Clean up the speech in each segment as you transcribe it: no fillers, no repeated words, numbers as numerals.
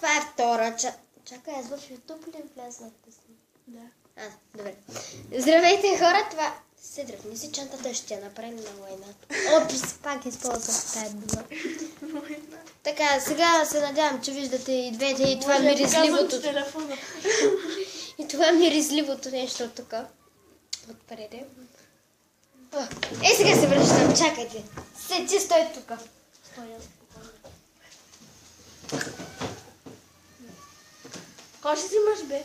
Това е втора част. Чакай, аз в YouTube ли влезнах да снимам? Да. Добре. Здравейте, хора, това... Се дръпни си чантата, ще я направим на войната. Опс, пак използвах тази дума. Така, сега се надявам, че виждате и двете и това миризливото. И това миризливото нещо тук. Отпреде. Сега се връщам, чакайте. Ти стой тук. Кой ще си мъж, бе?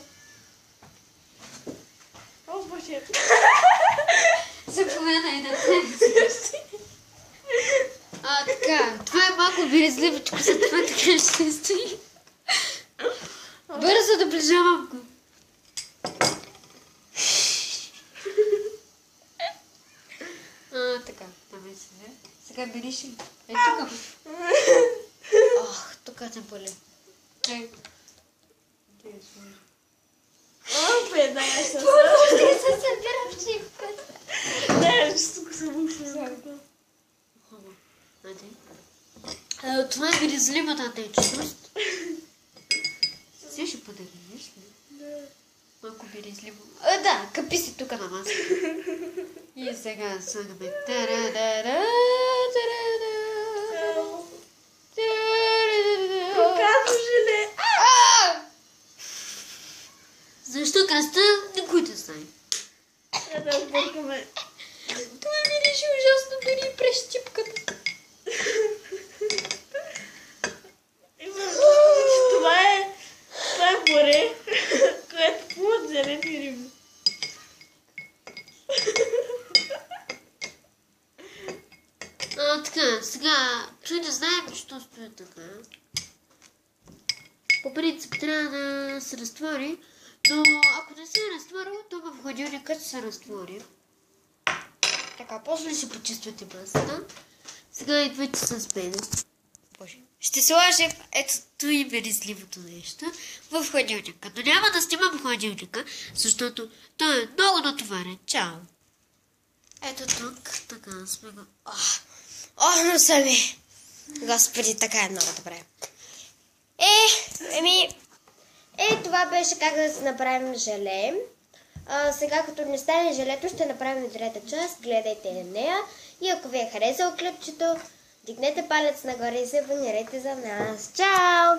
О, боже. Заповядай да те. Така, това е малко миризливичко, за това така ще стои. Бързо доближавам го. Така, давай сега. Сега бериш ли? Тук. Тук те боли. О, бе, дай се събира. Ще се събира в чипката. Не, ще тук съм ушла. Това е миризливата течност. Сега ще подариш ли? Да. Малко миризливо. Да, къпи си тук на масата. И сега слагаме. Кокано желе. Защо кръста? Никой не знае. Да сбъркаме. Това мирише ужасно, дори и през чипката. Това е море, което плуват зелени риби. Така, сега, той не знаем, защо стои така. По принцип трябва да се разтвори, но ако не се е разтворило, то в хладилника ще се разтвори. Така, после ще почиствате масата. Сега идвайте с мен. Боже. Ще сложим ето и миризливото нещо в хладилника. Но няма да снимам хладилника, защото той е много натоварен. Чао! Ето тук, така сме го... Но сами. Господи, така е много добре. Това беше как да си направим желе. Сега, като не стане желето, ще направим трета част. Гледайте на нея. И ако ви е харесало клипчето, дигнете палец нагоре и се абонирайте за нас. Чао!